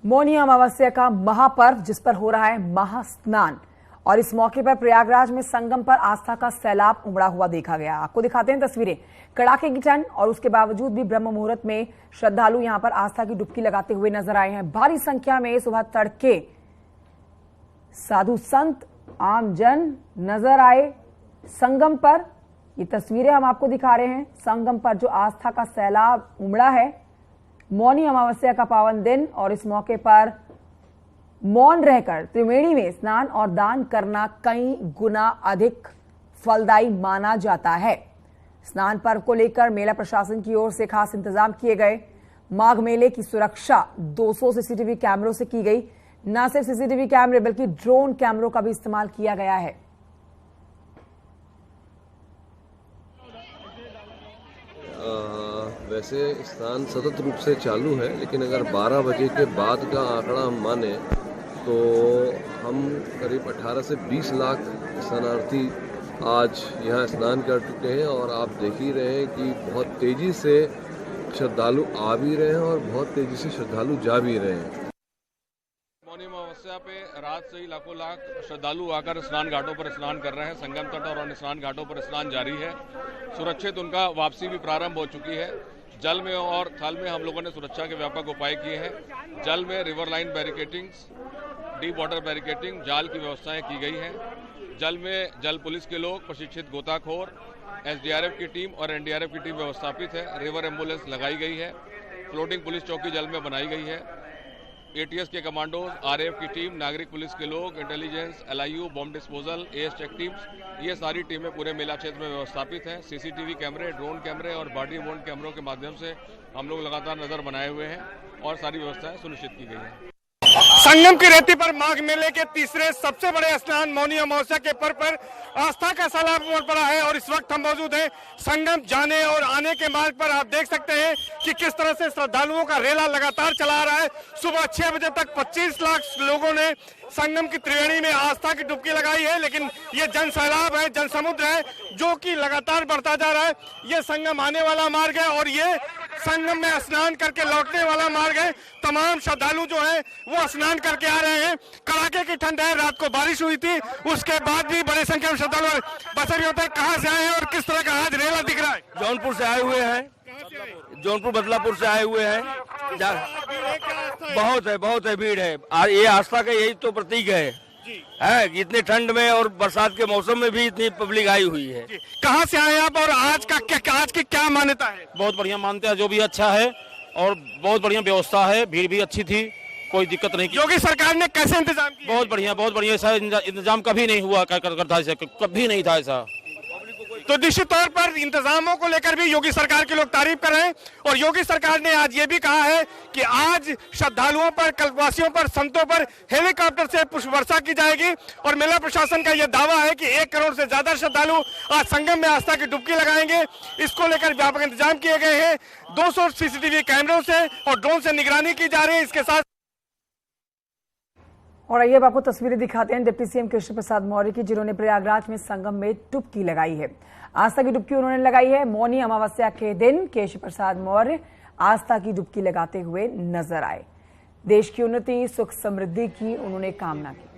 मौनी अमावस्या का महापर्व जिस पर हो रहा है महास्नान और इस मौके पर प्रयागराज में संगम पर आस्था का सैलाब उमड़ा हुआ देखा गया। आपको दिखाते हैं तस्वीरें। कड़ाके की ठंड और उसके बावजूद भी ब्रह्म मुहूर्त में श्रद्धालु यहां पर आस्था की डुबकी लगाते हुए नजर आए हैं। भारी संख्या में सुबह तड़के साधु संत आमजन नजर आए संगम पर। ये तस्वीरें हम आपको दिखा रहे हैं। संगम पर जो आस्था का सैलाब उमड़ा है, मौनी अमावस्या का पावन दिन और इस मौके पर मौन रहकर त्रिवेणी में स्नान और दान करना कई गुना अधिक फलदायी माना जाता है। स्नान पर्व को लेकर मेला प्रशासन की ओर से खास इंतजाम किए गए। माघ मेले की सुरक्षा 200 सीसीटीवी कैमरों से की गई। न सिर्फ सीसीटीवी कैमरे बल्कि ड्रोन कैमरों का भी इस्तेमाल किया गया है। वैसे स्नान सतत रूप से चालू है, लेकिन अगर 12 बजे के बाद का आंकड़ा हम माने तो हम करीब 18 से 20 लाख स्नानार्थी आज यहाँ स्नान कर चुके हैं। और आप देख ही रहे हैं कि बहुत तेज़ी से श्रद्धालु आ भी रहे हैं और बहुत तेज़ी से श्रद्धालु जा भी रहे हैं। मौनी अमावस्या पे रात से ही लाखों लाख श्रद्धालु आकर स्नान घाटों पर स्नान कर रहे हैं। संगम तट और अन्य स्नान घाटों पर स्नान जारी है। सुरक्षित उनका वापसी भी प्रारंभ हो चुकी है। जल में और थल में हम लोगों ने सुरक्षा के व्यापक उपाय किए हैं। जल में river line barricading, deep water barricading, जाल की व्यवस्थाएं की गई हैं। जल में जल पुलिस के लोग, प्रशिक्षित गोताखोर, एसडीआरएफ की टीम और एनडीआरएफ की टीम व्यवस्थापित है। रिवर एम्बुलेंस लगाई गई है। फ्लोटिंग पुलिस चौकी जल में बनाई गई है। एटीएस के कमांडोज, आरएएफ की टीम, नागरिक पुलिस के लोग, intelligence, LIU, bomb disposal, AS check teams, ये सारी टीमें पूरे मेला क्षेत्र में व्यवस्थापित हैं। सीसीटीवी कैमरे, ड्रोन कैमरे और बॉडी वॉर्न कैमरों के माध्यम से हम लोग लगातार नजर बनाए हुए हैं और सारी व्यवस्थाएं सुनिश्चित की गई हैं। संगम की रेती पर माघ मेले के तीसरे सबसे बड़े स्नान मौनी अमावस्या के पर्व पर आस्था का सैलाब उमड़ पड़ा है और इस वक्त हम मौजूद हैं संगम जाने और आने के मार्ग पर। आप देख सकते हैं कि किस तरह से श्रद्धालुओं का रेला लगातार चला रहा है। सुबह 6 बजे तक 25 लाख लोगों ने संगम की त्रिवेणी में आस्था की डुबकी लगाई है। लेकिन ये जन सैलाब है, जन समुद्र है जो कि लगातार बढ़ता जा रहा है। ये संगम आने वाला मार्ग है और ये संगम में स्नान करके लौटने वाला मार्ग है। तमाम श्रद्धालु जो है वो स्नान करके आ रहे हैं। कड़ाके की ठंड है, रात को बारिश हुई थी, उसके बाद भी बड़ी संख्या में श्रद्धालु बता भी होता है। कहाँ से आए हैं और किस तरह का आज रेला दिख रहा है? जौनपुर से आए हुए हैं, जौनपुर बदलापुर से आए हुए हैं। बहुत है भीड़ है। ये आस्था का यही तो प्रतीक है कि इतनी ठंड में और बरसात के मौसम में भी इतनी पब्लिक आई हुई है। कहाँ से आए आप और आज की क्या मान्यता है? बहुत बढ़िया मानते हैं, जो भी अच्छा है और बहुत बढ़िया व्यवस्था है। भीड़ भी अच्छी थी, कोई दिक्कत नहीं की। योगी सरकार ने कैसे इंतजाम किया? बहुत बढ़िया ऐसा इंतजाम कभी नहीं हुआ करता, ऐसा कभी नहीं था ऐसा। तो निश्चित तौर पर इंतजामों को लेकर भी योगी सरकार के लोग तारीफ कर रहे हैं। और योगी सरकार ने आज ये भी कहा है कि आज श्रद्धालुओं पर, कल्पवासियों पर, संतों पर हेलीकॉप्टर से पुष्प वर्षा की जाएगी। और मेला प्रशासन का यह दावा है कि 1 करोड़ से ज्यादा श्रद्धालु आज संगम में आस्था की डुबकी लगाएंगे। इसको लेकर व्यापक इंतजाम किए गए हैं। 200 सीसीटीवी कैमरों से और ड्रोन से निगरानी की जा रही है। इसके साथ और आइए अब आपको तस्वीरें दिखाते हैं डिप्टी सीएम कृष्ण प्रसाद मौर्य की, जिन्होंने प्रयागराज में संगम में डुबकी लगाई है। आस्था की डुबकी उन्होंने लगाई है। मौनी अमावस्या के दिन कृष्ण प्रसाद मौर्य आस्था की डुबकी लगाते हुए नजर आए। देश की उन्नति, सुख समृद्धि की उन्होंने कामना की।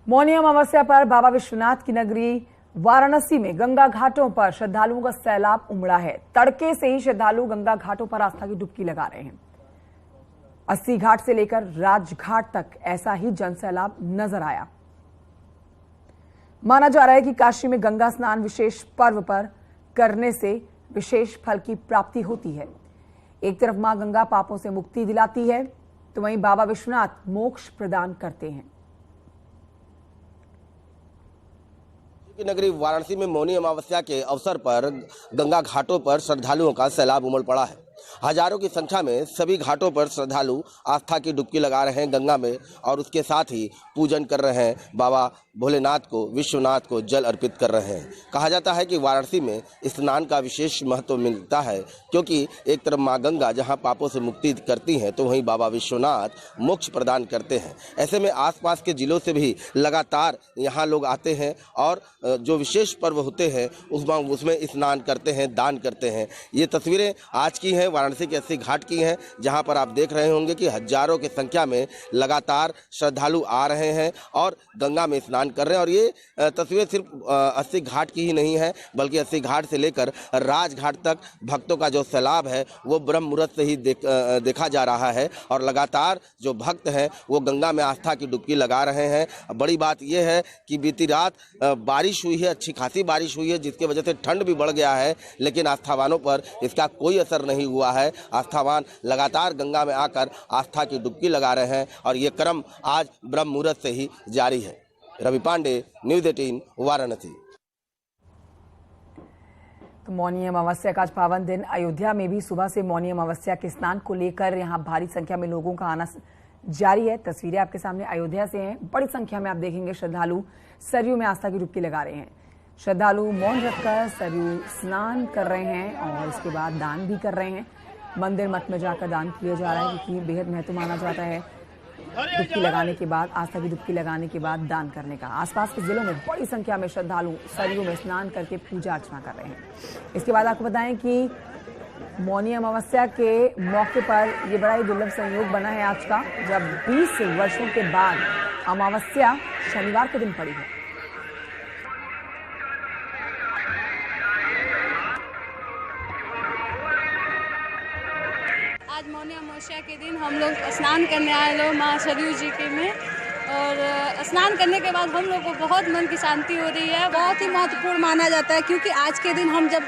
मौनी अमावस्या पर बाबा विश्वनाथ की नगरी वाराणसी में गंगा घाटों पर श्रद्धालुओं का सैलाब उमड़ा है। तड़के से ही श्रद्धालु गंगा घाटों पर आस्था की डुबकी लगा रहे हैं। 80 घाट से लेकर राजघाट तक ऐसा ही जनसैलाब नजर आया। माना जा रहा है कि काशी में गंगा स्नान विशेष पर्व पर करने से विशेष फल की प्राप्ति होती है। एक तरफ मां गंगा पापों से मुक्ति दिलाती है, तो वहीं बाबा विश्वनाथ मोक्ष प्रदान करते हैं। की नगरी वाराणसी में मौनी अमावस्या के अवसर पर गंगा घाटों पर श्रद्धालुओं का सैलाब उमड़ पड़ा है। हजारों की संख्या में सभी घाटों पर श्रद्धालु आस्था की डुबकी लगा रहे हैं गंगा में और उसके साथ ही पूजन कर रहे हैं, बाबा भोलेनाथ को, विश्वनाथ को जल अर्पित कर रहे हैं। कहा जाता है कि वाराणसी में स्नान का विशेष महत्व मिलता है, क्योंकि एक तरफ माँ गंगा जहां पापों से मुक्ति करती हैं, तो वहीं बाबा विश्वनाथ मोक्ष प्रदान करते हैं। ऐसे में आसपास के जिलों से भी लगातार यहाँ लोग आते हैं और जो विशेष पर्व होते हैं उसमें स्नान करते हैं, दान करते हैं। ये तस्वीरें आज की हैं, वाराणसी के 80 घाट की हैं, जहां पर आप देख रहे होंगे कि हजारों की संख्या में लगातार श्रद्धालु आ रहे हैं और गंगा में स्नान कर रहे हैं। और ये तस्वीर सिर्फ 80 घाट की ही नहीं है, बल्कि 80 घाट से लेकर राजघाट तक भक्तों का जो सैलाब है वो ब्रह्म मुहूर्त से ही देखा जा रहा है। और लगातार जो भक्त हैं वो गंगा में आस्था की डुबकी लगा रहे हैं। बड़ी बात यह है कि बीती रात बारिश हुई है, अच्छी खासी बारिश हुई है, जिसकी वजह से ठंड भी बढ़ गया है, लेकिन आस्थावानों पर इसका कोई असर नहीं हुआ है। आस्थावान लगातार गंगा में आकर आस्था की डुबकी लगा रहे हैं और ये क्रम आज ब्रह्म मुहूर्त से ही जारी है। रवि पांडे, न्यूज़ 18, वाराणसी। तो मौनी अमावस्या का आज पावन दिन अयोध्या में भी सुबह से मौनी अमावस्या के स्नान को लेकर यहां भारी संख्या में लोगों का आना जारी है। तस्वीरें आपके सामने अयोध्या से हैं। बड़ी संख्या में आप देखेंगे श्रद्धालु सरयू में आस्था की डुबकी लगा रहे हैं। श्रद्धालु मौन रखकर सरयू स्नान कर रहे हैं और इसके बाद दान भी कर रहे हैं। मंदिर मठ में जाकर दान किया जा रहा है, क्योंकि बेहद महत्व माना जाता है डुबकी लगाने के बाद, आस्था की डुबकी लगाने के बाद दान करने का। आसपास के जिलों में बड़ी संख्या में श्रद्धालु सरयू में स्नान करके पूजा अर्चना कर रहे हैं। इसके बाद आपको बताएं कि मौनी अमावस्या के मौके पर ये बड़ा ही दुर्लभ संयोग बना है आज का, जब 20 वर्षों के बाद अमावस्या शनिवार के दिन पड़ी है। आज मौनी अमावस्या के दिन हम लोग स्नान करने आए लोग माँ सरयू जी के में, और स्नान करने के बाद हम लोग को बहुत मन की शांति हो रही है। बहुत ही महत्वपूर्ण माना जाता है, क्योंकि आज के दिन हम जब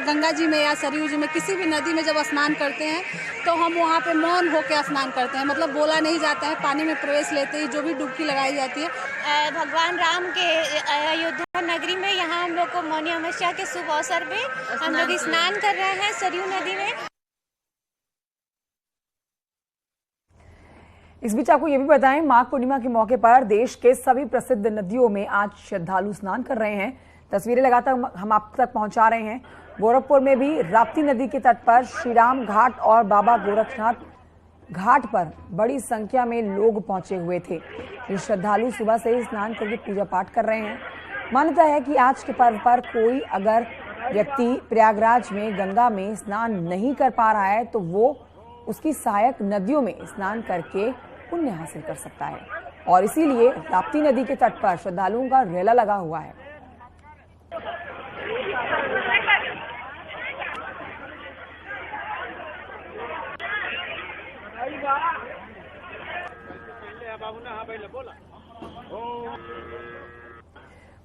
गंगा जी में या सरयू जी में किसी भी नदी में जब स्नान करते हैं तो हम वहाँ पे मौन होकर स्नान करते हैं, मतलब बोला नहीं जाता है। पानी में प्रवेश लेते ही जो भी डुबकी लगाई जाती है। भगवान राम के अयोध्या नगरी में यहाँ हम लोग को मौनी अमावस्या के शुभ अवसर पे हम लोग स्नान कर रहे हैं सरयू नदी में। इस बीच आपको ये भी बताएं, माघ पूर्णिमा के मौके पर देश के सभी प्रसिद्ध नदियों में आज श्रद्धालु स्नान कर रहे हैं। तस्वीरें लगातार हम आप तक पहुंचा रहे हैं। गोरखपुर में भी राप्ती नदी के तट पर श्रीराम घाट और बाबा गोरखनाथ घाट पर बड़ी संख्या में लोग पहुंचे हुए थे। ये श्रद्धालु सुबह से ही स्नान करके पूजा पाठ कर रहे हैं। मान्यता है कि आज के पर्व पर कोई अगर व्यक्ति प्रयागराज में गंगा में स्नान नहीं कर पा रहा है तो वो उसकी सहायक नदियों में स्नान करके पुण्य हासिल कर सकता है, और इसीलिए राप्ती नदी के तट पर श्रद्धालुओं का रेला लगा हुआ है।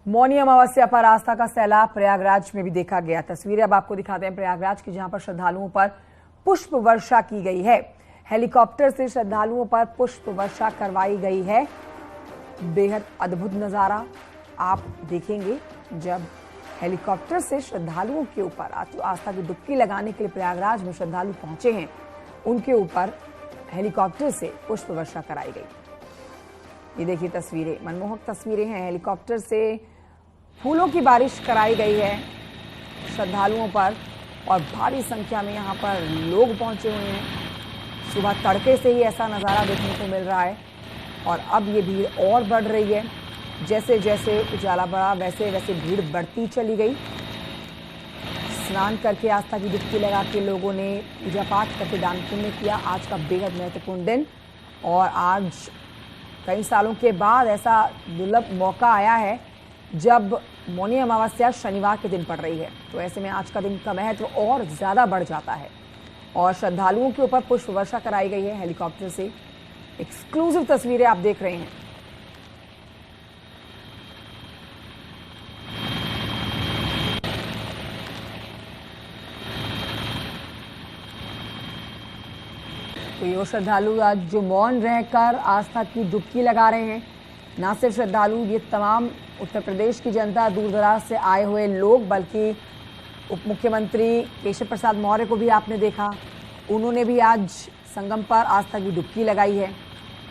मौनी अमावस्या पर आस्था का सैलाब प्रयागराज में भी देखा गया। तस्वीरें अब आपको दिखाते हैं प्रयागराज की, जहां पर श्रद्धालुओं पर पुष्प वर्षा की गई है। हेलीकॉप्टर से श्रद्धालुओं पर पुष्प वर्षा करवाई गई है। बेहद अद्भुत नजारा आप देखेंगे जब हेलीकॉप्टर से श्रद्धालुओं के ऊपर आस्था की डुबकी लगाने के लिए प्रयागराज में श्रद्धालु पहुंचे हैं, उनके ऊपर हेलीकॉप्टर से पुष्प वर्षा कराई गई। ये देखिए तस्वीरें, मनमोहक तस्वीरें हैं। हेलीकॉप्टर से फूलों की बारिश कराई गई है श्रद्धालुओं पर, और भारी संख्या में यहाँ पर लोग पहुंचे हुए हैं। सुबह तड़के से ही ऐसा नज़ारा देखने को मिल रहा है, और अब ये भीड़ और बढ़ रही है। जैसे जैसे उजाला बढ़ा वैसे वैसे भीड़ बढ़ती चली गई। स्नान करके आस्था की डुबकी लगा के लोगों ने पूजा पाठ करके दान पुण्य किया। आज का बेहद महत्वपूर्ण दिन, और आज कई सालों के बाद ऐसा दुर्लभ मौका आया है जब मौनी अमावस्या शनिवार के दिन पड़ रही है। तो ऐसे में आज का दिन का महत्व और ज़्यादा बढ़ जाता है, और श्रद्धालुओं के ऊपर पुष्प वर्षा कराई गई है हेलीकॉप्टर से। एक्सक्लूसिव तस्वीरें आप देख रहे हैं। तो ये श्रद्धालु आज जो मौन रहकर आस्था की डुबकी लगा रहे हैं। ना सिर्फ श्रद्धालु, ये तमाम उत्तर प्रदेश की जनता, दूर दराज से आए हुए लोग, बल्कि उप मुख्यमंत्री केशव प्रसाद मौर्य को भी आपने देखा उन्होंने भी आज संगम पर आस्था की डुबकी लगाई है।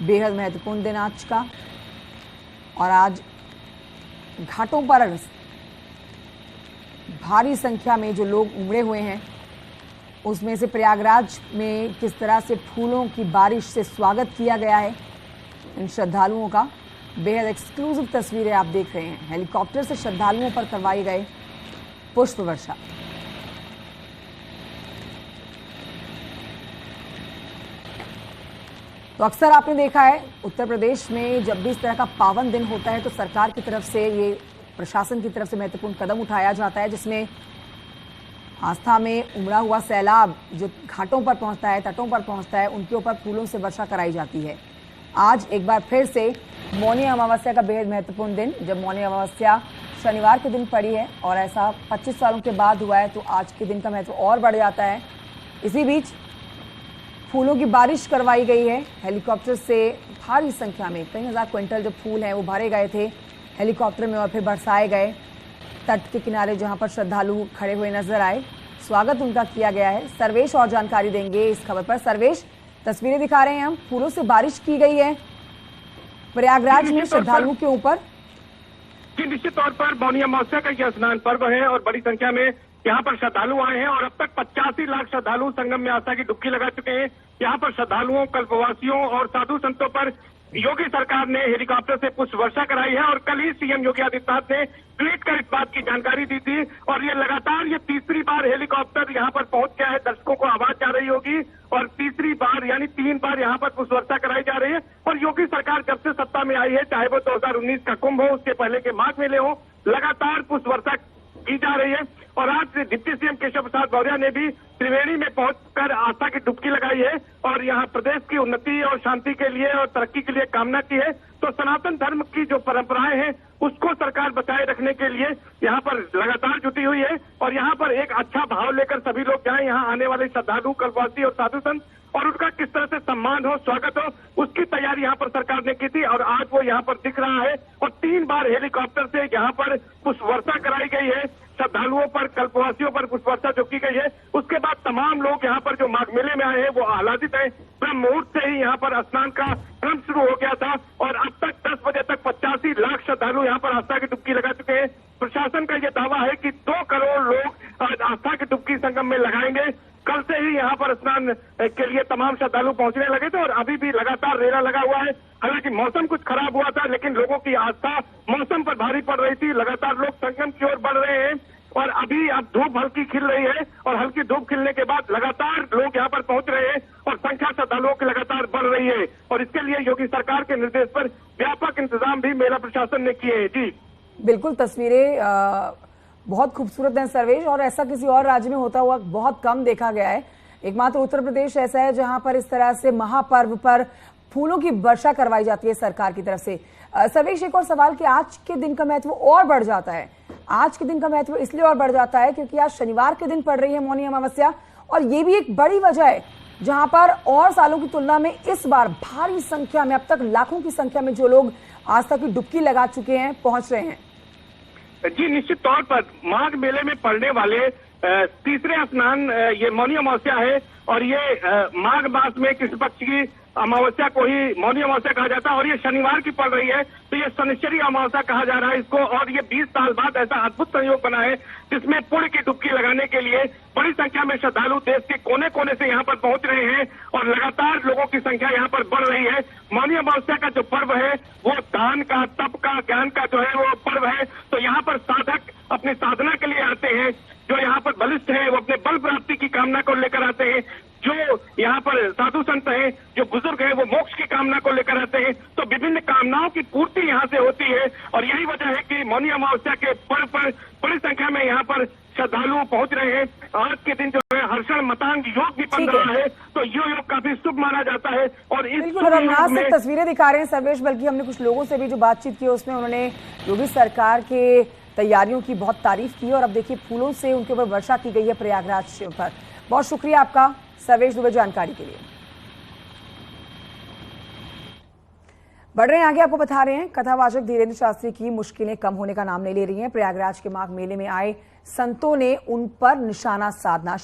बेहद महत्वपूर्ण दिन आज का, और आज घाटों पर भारी संख्या में जो लोग उमड़े हुए हैं, उसमें से प्रयागराज में किस तरह से फूलों की बारिश से स्वागत किया गया है इन श्रद्धालुओं का। बेहद एक्सक्लूसिव तस्वीरें आप देख रहे हैं। हेलीकॉप्टर से श्रद्धालुओं पर करवाई गए पुष्प वर्षा। तो अक्सर आपने देखा है उत्तर प्रदेश में जब भी इस तरह का पावन दिन होता है तो सरकार की तरफ से, ये प्रशासन की तरफ से महत्वपूर्ण कदम उठाया जाता है, जिसमें आस्था में उमड़ा हुआ सैलाब जो घाटों पर पहुंचता है, तटों पर पहुंचता है, उनके ऊपर फूलों से वर्षा कराई जाती है। आज एक बार फिर से मौनी अमावस्या का बेहद महत्वपूर्ण दिन, जब मौनी अमावस्या शनिवार के दिन पड़ी है और ऐसा 25 सालों के बाद हुआ है, तो आज के दिन का महत्व और बढ़ जाता है। इसी बीच फूलों की बारिश करवाई गई है। हेलीकॉप्टर से भारी संख्या में कई हजार क्विंटल जो फूल हैं वो भरे गए थे हेलीकॉप्टर में और फिर बरसाए गए। तट के किनारे जहां पर श्रद्धालु खड़े हुए नजर आए, स्वागत उनका किया गया है। सर्वेश और जानकारी देंगे इस खबर पर। सर्वेश, तस्वीरें दिखा रहे हैं हम, फूलों से बारिश की गई है प्रयागराज में श्रद्धालुओं के ऊपर। जी, निश्चित तौर पर मौनी अमावस्या का यह स्नान पर्व है और बड़ी संख्या में यहाँ पर श्रद्धालु आए हैं और अब तक 85 लाख श्रद्धालु संगम में आस्था की डुबकी लगा चुके हैं। यहाँ पर श्रद्धालुओं, कल्पवासियों और साधु संतों पर योगी सरकार ने हेलीकॉप्टर से पुष्प वर्षा कराई है और कल ही सीएम योगी आदित्यनाथ ने ट्वीट कर इस बात की जानकारी दी थी और ये लगातार ये तीसरी बार हेलीकॉप्टर यहाँ पर पहुंच गया है। दर्शकों को आवाज जा रही होगी और तीसरी बार यानी 3 बार यहाँ पर पुष्प वर्षा कराई जा रही है। और योगी सरकार जब से सत्ता में आई है, चाहे वो 2019 का कुंभ हो, उसके पहले के माघ मेले हो, लगातार पुष्प वर्षा की जा रही है। और आज डिप्टी सीएम केशव प्रसाद मौर्य ने भी त्रिवेणी में पहुंचकर आस्था की डुबकी लगाई है और यहाँ प्रदेश की उन्नति और शांति के लिए और तरक्की के लिए कामना की है। तो सनातन धर्म की जो परंपराएं हैं उसको सरकार बचाए रखने के लिए यहाँ पर लगातार जुटी हुई है और यहाँ पर एक अच्छा भाव लेकर सभी लोग जाएं। यहाँ आने वाले श्रद्धालु, कल्पवासी और साधु संत और उनका किस तरह से सम्मान हो, स्वागत हो, उसकी तैयारी यहाँ पर सरकार ने की थी और आज वो यहाँ पर दिख रहा है। और 3 बार हेलीकॉप्टर से यहाँ पर पुष्प वर्षा कराई गई है श्रद्धालुओं पर, कल्पवासियों पर पुष्प वर्षा जो की गई है। उसके बाद तमाम लोग यहाँ पर जो माघ मेले में आए हैं वो आह्लादित हैं। ब्रह्म मुहूर्त से ही यहाँ पर स्नान का क्रम शुरू हो गया था और अब तक 10 बजे तक 85 लाख श्रद्धालु यहाँ पर आस्था की डुबकी लगा चुके हैं। प्रशासन का ये दावा है कि 2 करोड़ लोग आज आस्था की डुबकी संगम में लगाएंगे। कल से ही यहाँ पर स्नान के लिए तमाम श्रद्धालु पहुंचने लगे थे और अभी भी लगातार रेला लगा हुआ है। हालांकि मौसम कुछ खराब हुआ था लेकिन लोगों की आस्था मौसम पर भारी पड़ रही थी। लगातार लोग संगम की ओर बढ़ रहे हैं और अभी अब धूप हल्की खिल रही है और हल्की धूप खिलने के बाद लगातार लोग यहाँ पर पहुंच रहे हैं और संख्या श्रद्धालुओं की लगातार बढ़ रही है और इसके लिए योगी सरकार के निर्देश पर व्यापक इंतजाम भी मेला प्रशासन ने किए हैं। जी बिल्कुल, तस्वीरें बहुत खूबसूरत हैं सर्वेश, और ऐसा किसी और राज्य में होता हुआ बहुत कम देखा गया है। एकमात्र उत्तर प्रदेश ऐसा है जहां पर इस तरह से महापर्व पर फूलों की वर्षा करवाई जाती है सरकार की तरफ से। सर्वेश, एक और सवाल कि आज के दिन का महत्व और बढ़ जाता है। आज के दिन का महत्व इसलिए और बढ़ जाता है क्योंकि आज शनिवार के दिन पड़ रही है मौनी अमावस्या और ये भी एक बड़ी वजह है जहां पर और सालों की तुलना में इस बार भारी संख्या में, अब तक लाखों की संख्या में जो लोग आस्था की डुबकी लगा चुके हैं, पहुंच रहे हैं। जी, निश्चित तौर पर माघ मेले में पड़ने वाले तीसरे स्नान ये मौनी अमावस्या है और ये माघ मास में कृष्ण पक्ष की अमावस्या को ही मौनी अमावस्या कहा जाता है और ये शनिवार की पड़ रही है तो ये शनिश्चरी अमावस्या कहा जा रहा है इसको। और ये 20 साल बाद ऐसा अद्भुत संयोग बना है जिसमें पुण्य की डुबकी लगाने के लिए बड़ी संख्या में श्रद्धालु देश के कोने कोने से यहाँ पर पहुंच रहे हैं और लगातार लोगों की संख्या यहाँ पर बढ़ रही है। मौनी अमावस्या का जो पर्व है वो दान का, तप का, ज्ञान का जो है वो पर्व है। तो यहाँ पर साधक अपनी साधना के लिए आते हैं, जो यहाँ पर बलिष्ठ है वो अपने बल प्राप्ति की कामना को लेकर आते हैं, जो यहाँ पर साधु संत हैं, जो बुजुर्ग हैं वो मोक्ष की कामना को लेकर आते हैं। तो विभिन्न कामनाओं की पूर्ति यहाँ से होती है और यही वजह है कि मौनी अमावस्या के पर्व पर बड़ी संख्या में यहाँ पर श्रद्धालु पहुंच रहे हैं। आज के दिन जो है हर्षण मतांग योग भी बन रहा है तो ये योग काफी शुभ माना जाता है। और इस सिर्फ तस्वीरें दिखा रहे हैं सर्वेश, बल्कि हमने कुछ लोगों से भी जो बातचीत की उसमें उन्होंने योगी सरकार के तैयारियों की बहुत तारीफ की और अब देखिए फूलों से उनके ऊपर वर्षा की गई है प्रयागराज पर। बहुत शुक्रिया आपका सर्वेश दुबे जानकारी के लिए। बढ़ रहे हैं आगे, आपको बता रहे हैं कथावाचक धीरेन्द्र शास्त्री की मुश्किलें कम होने का नाम नहीं ले रही हैं। प्रयागराज के माघ मेले में आए संतों ने उन पर निशाना साधना